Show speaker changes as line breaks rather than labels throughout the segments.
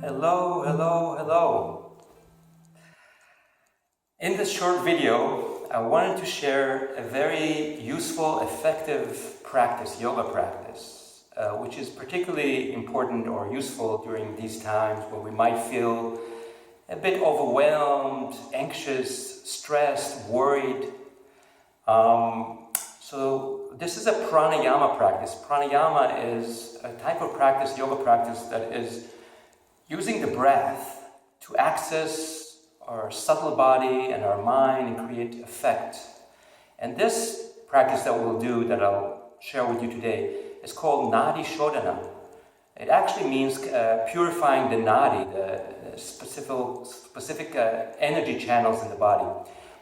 Hello, hello, hello. In this short video, I wanted to share a very useful, effective practice, yoga practice, which is particularly important or useful during these times when we might feel a bit overwhelmed, anxious, stressed, worried. So this is a pranayama practice. Pranayama is a type of practice, yoga practice, that is using the breath to access our subtle body and our mind and create effect. And this practice that we'll do, that I'll share with you today, is called Nadi Shodhana. It actually means purifying the Nadi, the specific energy channels in the body.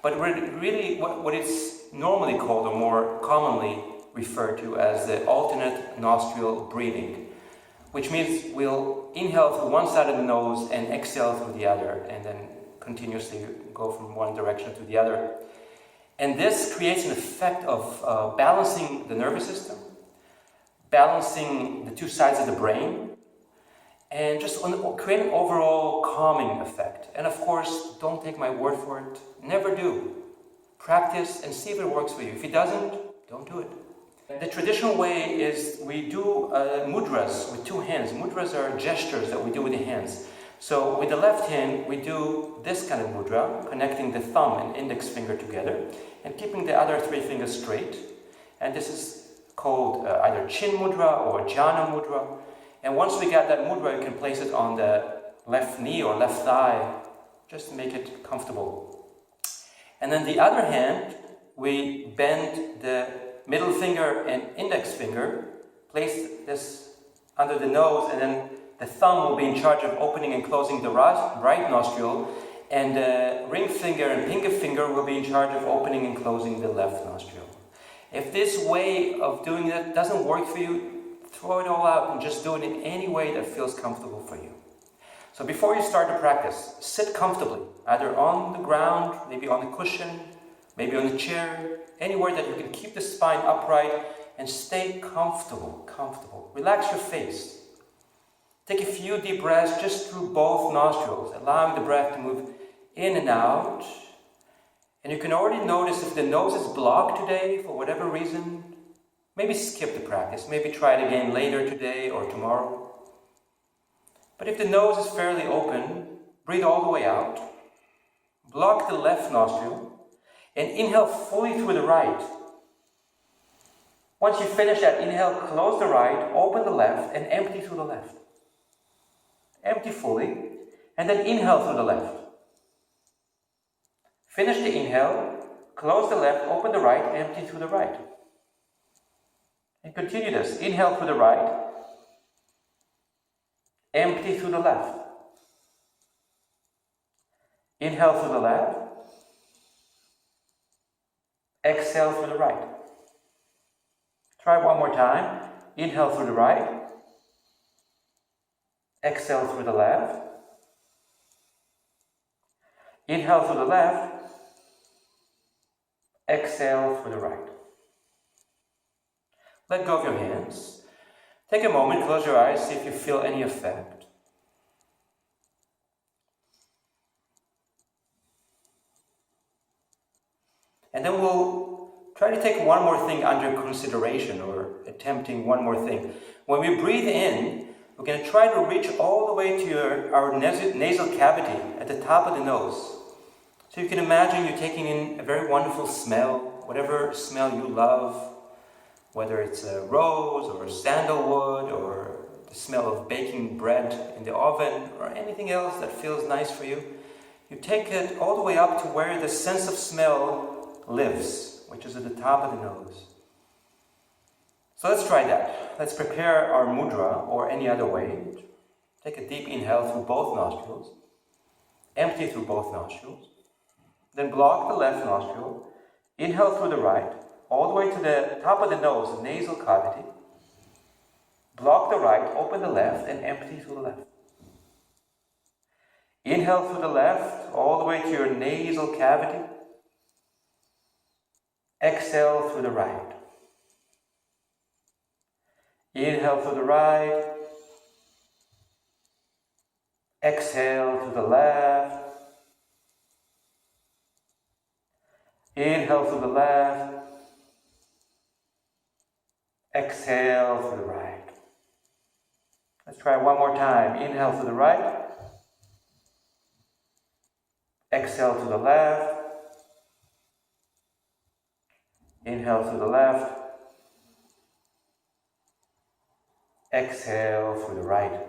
But what it's normally called, or more commonly referred to as the alternate nostril breathing, which means we'll inhale through one side of the nose and exhale through the other, and then continuously go from one direction to the other. And this creates an effect of balancing the nervous system, balancing the two sides of the brain, and just create an overall calming effect. And of course, don't take my word for it. Never do. Practice and see if it works for you. If it doesn't, don't do it. The traditional way is we do mudras with two hands. Mudras are gestures that we do with the hands. So with the left hand, we do this kind of mudra, connecting the thumb and index finger together and keeping the other three fingers straight. And this is called either chin mudra or jhana mudra. And once we get that mudra, you can place it on the left knee or left thigh, just to make it comfortable. And then the other hand, we bend the middle finger and index finger, place this under the nose, and then the thumb will be in charge of opening and closing the right nostril, and the ring finger and pinky finger will be in charge of opening and closing the left nostril. If this way of doing it doesn't work for you, throw it all out and just do it in any way that feels comfortable for you. So before you start the practice, sit comfortably, either on the ground, maybe on a cushion, maybe on a chair, anywhere that you can keep the spine upright and stay comfortable. Relax your face. Take a few deep breaths just through both nostrils, allowing the breath to move in and out. And you can already notice if the nose is blocked today for whatever reason, maybe skip the practice, maybe try it again later today or tomorrow. But if the nose is fairly open, breathe all the way out. Block the left nostril and inhale fully through the right. Once you finish that inhale, close the right, open the left, and empty through the left. Empty fully, and then inhale through the left. Finish the inhale, close the left, open the right, empty through the right. And continue this. Inhale through the right, empty through the left. Inhale through the left, exhale through the right. Try one more time. Inhale through the right, exhale through the left. Inhale through the left, exhale through the right. Let go of your hands. Take a moment, close your eyes, see if you feel any effect. And then we'll try to take one more thing under consideration, or attempting one more thing. When we breathe in, we're going to try to reach all the way to our nasal cavity at the top of the nose. So you can imagine you're taking in a very wonderful smell, whatever smell you love, whether it's a rose or sandalwood or the smell of baking bread in the oven or anything else that feels nice for you. You take it all the way up to where the sense of smell lives, which is at the top of the nose. So let's try that. Let's prepare our mudra, or any other way. Take a deep inhale through both nostrils. Empty through both nostrils. Then block the left nostril. Inhale through the right, all the way to the top of the nose, nasal cavity. Block the right, open the left, and empty through the left. Inhale through the left, all the way to your nasal cavity. Exhale through the right. Inhale through the right. Exhale to the left. Inhale to the left. Exhale to the right. Let's try one more time. Inhale to the right. Exhale to the left. Inhale to the left. Exhale through the right.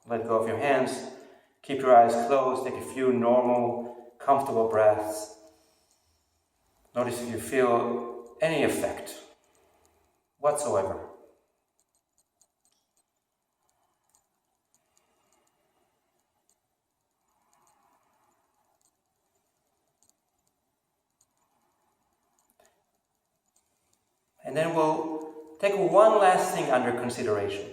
Let go of your hands. Keep your eyes closed. Take a few normal, comfortable breaths. Notice if you feel any effect whatsoever. And then we'll take one last thing under consideration,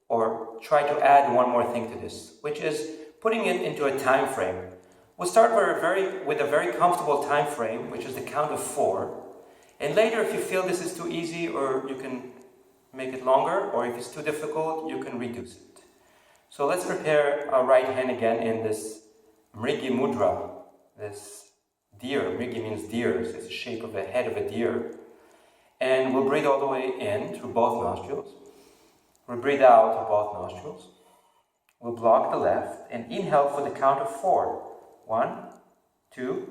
or try to add one more thing to this, which is putting it into a time frame. We'll start with a very comfortable time frame, which is the count of 4. And later, if you feel this is too easy, or you can make it longer, or if it's too difficult, you can reduce it. So let's prepare our right hand again in this Mrigi Mudra, this deer. Mrigi means deer, so it's the shape of the head of a deer. And we'll breathe all the way in through both nostrils. We'll breathe out through both nostrils. We'll block the left and inhale for the count of 4. 1, 2,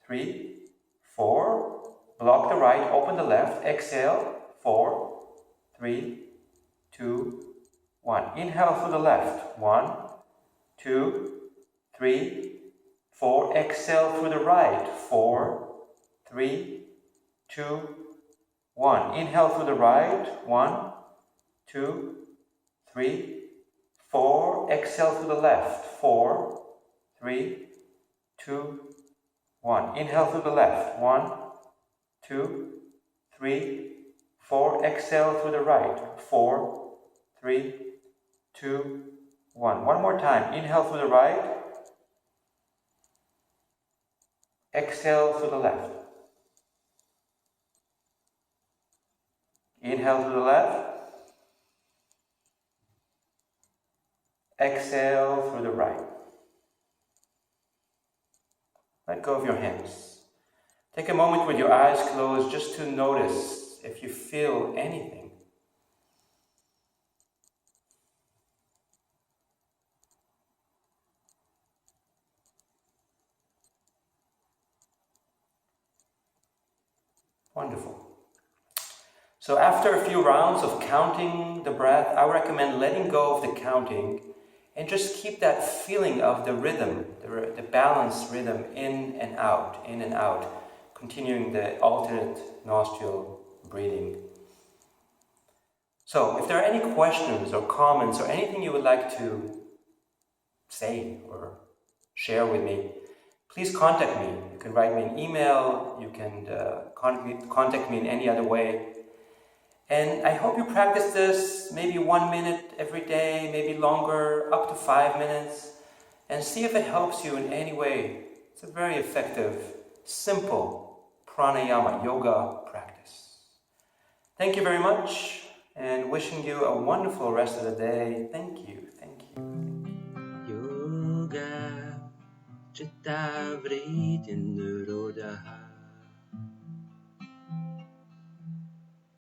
3, 4. Block the right, open the left. Exhale. 4, 3, 2, 1. Inhale through the left. 1, 2, 3, 4. Exhale through the right. 4, 3, 2, 1. Inhale through the right. 1, 2, 3, 4. Exhale through the left. 4, 3, 2, 1. Inhale through the left. 1, 2, 3, 4. Exhale through the right. 4, 3, 2, 1. One more time. Inhale through the right. Exhale through the left. Inhale through the left. Exhale through the right. Let go of your hands. Take a moment with your eyes closed just to notice if you feel anything. Wonderful. So after a few rounds of counting the breath, I recommend letting go of the counting and just keep that feeling of the rhythm, the balanced rhythm in and out, continuing the alternate nostril breathing. So if there are any questions or comments or anything you would like to say or share with me, please contact me. You can write me an email, you can contact me in any other way. And I hope you practice this maybe 1 minute every day, maybe longer, up to 5 minutes, and see if it helps you in any way. It's a very effective, simple pranayama yoga practice. Thank you very much, and wishing you a wonderful rest of the day. Thank you, thank you.
Yoga Chitta Vritti Nirodha